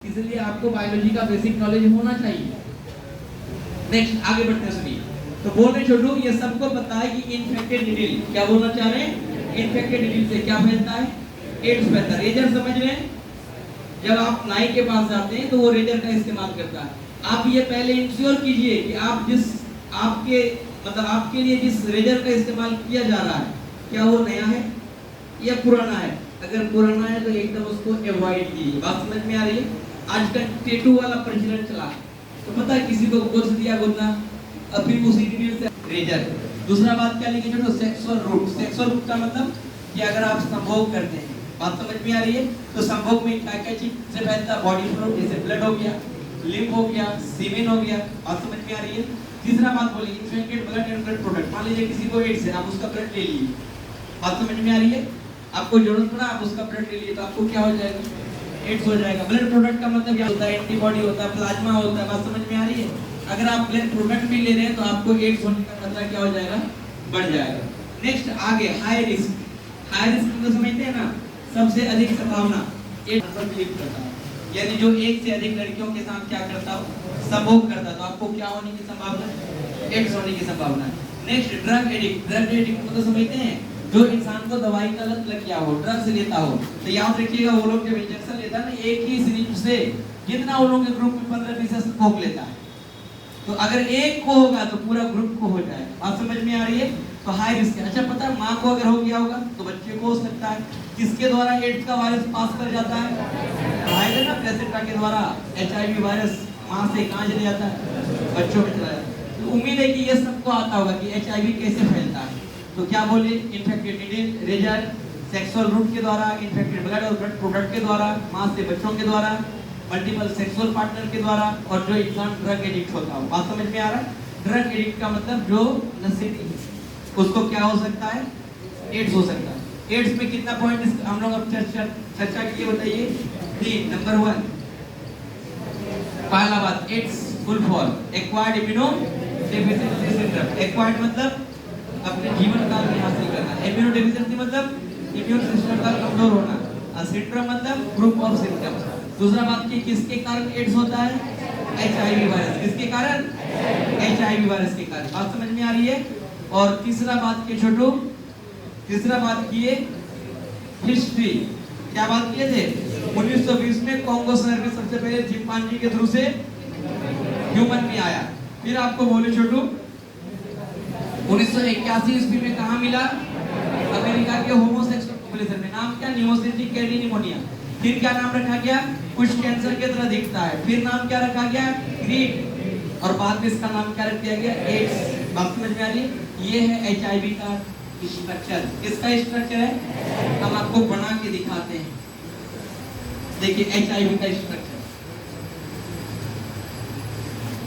इसलिए आपको बायोलॉजी का बेसिक नॉलेज होना चाहिए। नेक्स्ट आगे बढ़ते हैं, सुनिए। तो बोल रहे छोटू, ये सबको पता है कि इन्फेक्टेड नीडल, क्या बोलना चाह रहे हैं, इन्फेक्टेड नीडल से क्या फैलता है, एड्स फैलता है। रेजर समझ रहे हैं, जब आप नाई के पास जाते हैं तो वो रेजर का इस्तेमाल करता है। आप ये पहले इंश्योर कीजिए कि आप जिस आपके मतलब आपके लिए जिस रेजर का इस्तेमाल किया जा रहा है, क्या वो नया है या पुराना है। अगर पुराना है तो एकदम उसको अवॉइड कीजिए। बात समझ में आ रही है। आजकल टेटू वाला प्रचलन चला है, तो पता है किसी को गोश्त दिया गुदना, अभी उसी नीडल से रेजर। दूसरा बात क्या लिखी जो सेक्सुअल रूट। सेक्सुअल रूट का मतलब कि अगर आप संभोग करते हैं, बात समझ में आ रही है, तो संभोग में क्या क्या चीज से फैलता है, बॉडी फ्लूइड, जैसे ब्लड हो गया, लिम्फ हो गया, सीमेन हो गया। बात समझ में आ रही है। तीसरा बात बोली infected blood and blood product. मान लीजिए किसी को एड्स है, आप उसका ब्लड ले लीजिए, बात समझ में आ रही है, आपको जरूरत पड़ा आप उसका ब्लड ले लिए तो आपको क्या हो जाएगा, एड्स हो जाएगा। ब्लड प्रोडक्ट का मतलब क्या होता है, एंटीबॉडी होता है, प्लाज्मा होता है। बात समझ में आ रही है। अगर आप ब्लड प्रोडक्ट भी ले रहे हैं तो आपको एड्स होने का खतरा क्या हो जाएगा, बढ़ जाएगा। नेक्स्ट आगे हाई रिस्क। हाई रिस्क को समझते हैं ना, सबसे अधिक संभावना एड्स पर क्लिक करता है, यानी जो एक से अधिक लड़कियों के साथ क्या करता हो, संभोग करता, तो आपको क्या होने की संभावना, एड्स होने की संभावना है। Next drug addict. Drug addict को तो समझते हैं, जो इंसान को दवाई का लत लग गया हो, ड्रग्स लेता हो, तो याद रखिएगा वो लोग जब इंजेक्शन लेता है ना, एक ही सिरिंज से जितना वो लोग के ग्रुप में 15-20 भोग लेता है, तो अगर एक को होगा तो पूरा ग्रुप को हो जाएगा। बात समझ में आ रही है। तो हाई रिस्क है। अच्छा पता है, माँ को अगर हो गया होगा तो बच्चे को हो सकता है। किसके द्वारा एड्स का वायरस पास कर जाता है, है ना, प्लेसेंटा के द्वारा HIV वायरस माँ से कहाँ चले जाता है, बच्चों में चला जाता है। तो उम्मीद है कि ये सबको आता होगा कि HIV कैसे फैलता है। तो क्या बोले, infected needle, razor, sexual route के द्वारा, इन्फेक्टेड ब्लड और ब्लड प्रोडक्ट के द्वारा, मां से बच्चों के द्वारा, मल्टीपल सेक्सुअल पार्टनर के द्वारा, और जो इंसान ड्रग एडिक्ट होता हो। बात समझ में आ रहा है। ड्रग एडिक्ट का मतलब जो नशेड़ी है, उसको क्या हो सकता है, एड्स हो सकता है। एड्स में कितना पॉइंट हम लोग अब चर्चा किए, बताइए। 3। नंबर 1, पहला बात, AIDS full form acquired immuno deficiency syndrome. Acquired मतलब अपने जीवन काल में हासिल करना, इम्यूनो डेफिशिएंसी मतलब इम्यून सिस्टम का कमजोर होना, और सिंड्रोम मतलब ग्रुप ऑफ सिम्पटम्स। दूसरा बात की किसके कारण एड्स होता है, HIV वायरस। किसके कारण, HIV वायरस के कारण। बात समझ में आ रही है। और तीसरा बात की छोटू, तीसरा बात किए हिस्ट्री। क्या बात किए थे, 1920 में कॉन्गो शहर में सबसे पहले चिंपांजी के थ्रू से ह्यूमन में आया। फिर आपको बोले छोटू 1981 ईस्वी में कहा मिला, अमेरिका के होमोसेक्सुअल पॉपुलेशन में। नाम क्या, निमोसिटिक कैडी निमोनिया। फिर क्या नाम रखा गया, कुछ कैंसर की तरह दिखता है। फिर नाम क्या रखा गया, ग्रीक, और बाद में इसका नाम क्या रख दिया गया, एड्स। बात समझ में आ रही है। ये है HIV का स्ट्रक्चर। किसका स्ट्रक्चर है, हम आपको बना के दिखाते हैं। देखिए HIV का स्ट्रक्चर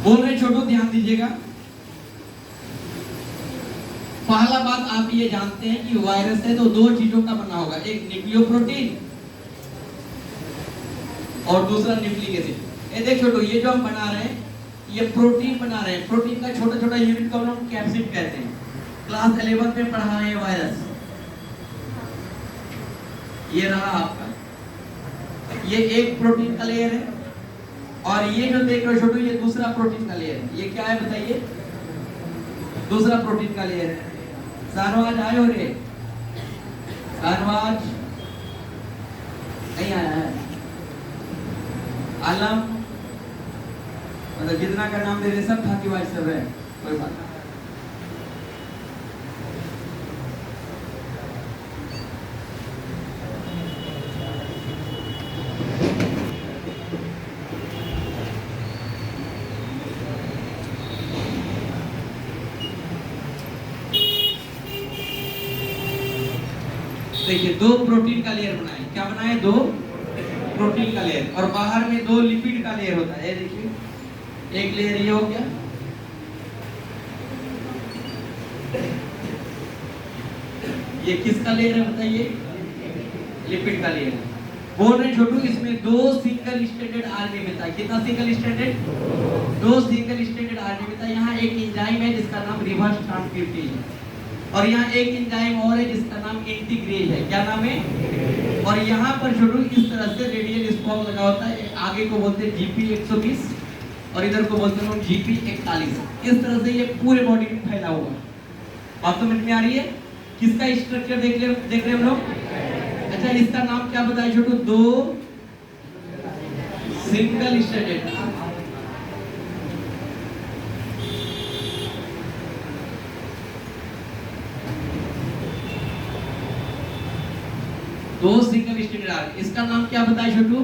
बोल रहे छोटू, ध्यान दीजिएगा। पहला बात आप ये जानते हैं कि वायरस है तो 2 चीजों का बना होगा, एक न्यूक्लियोप्रोटीन और दूसरा न्यूक्लिक एसिड। ये देख छोटू, ये जो हम बना रहे हैं ये प्रोटीन बना रहे हैं। प्रोटीन का छोटा छोटा यूनिट को हम लोग कैप्सिड कहते हैं। क्लास 11 में पढ़ा है वायरस। ये रहा आपका, ये एक प्रोटीन का लेयर है, और ये जो देख रहे हो छोटू, ये दूसरा प्रोटीन का लेयर है। ये क्या है बताइए, दूसरा प्रोटीन का लेयर है। शाहनवाज आए हो रे, शाहनवाज नहीं आया है। आलम, मतलब जितना का नाम दे रहे सब ठाकीवाज सब है, कोई बात नहीं। देखिए 2 प्रोटीन का लेयर बनाए। क्या बनाए, 2 प्रोटीन का लेयर, और बाहर में 2 लिपिड का लेयर होता है। ये देखिए, एक लेयर ये हो गया, ये किसका लेयर है बताइए, लिपिड का लेयर है। बोल रहे छोटू, इसमें 2 सिंगल स्ट्रैंडेड RNA मिलता है। कितना single stranded, 2 single stranded RNA मिलता है। यहाँ एक एंजाइम है जिसका नाम रिवर्स ट्रांसक्रिप्टेज है। और यहाँ एक एंजाइम और है जिसका नाम इंटीग्रेज है। क्या नाम है? और यहाँ पर छोटू इस तरह से रेडियल स्पॉक लगा होता है, आगे को बोलते हैं GP 120 और इधर को बोलते हैं GP 41। इस तरह से ये पूरे बॉडी में फैला हुआ है। बात समझ में आ रही है? किसका स्ट्रक्चर देख रहे हम लोग? अच्छा, इसका नाम क्या बताया छोटू? दो सिंगल स्ट्रैंडेड, दो सिंगल स्ट्रैंडेड आर। इसका नाम क्या बताया छोटू?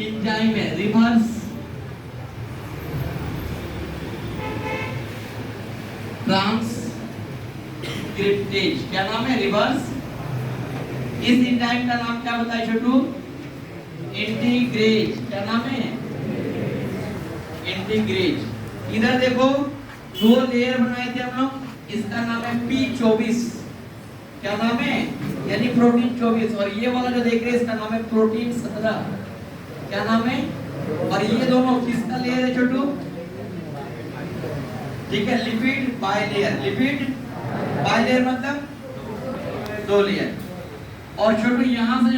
एंजाइम है रिवर्स ट्रांसक्रिप्टेज। क्या नाम है? रिवर्स। इस एंजाइम का नाम क्या बताया छोटू? इंटीग्रेज। क्या नाम है? इंटीग्रेज। इधर देखो दो लेयर बनाए थे हम लोग, इसका नाम है P24। क्या नाम है? यानी प्रोटीन 24। और ये वाला जो देख रहे हैं इसका नाम है प्रोटीन 17। क्या नाम है? और ये दोनों किसका लेयर है छोटू? ठीक है, लिपिड बाइलेयर। लिपिड बाइलेयर मतलब दो लेयर। और छोटू यहां से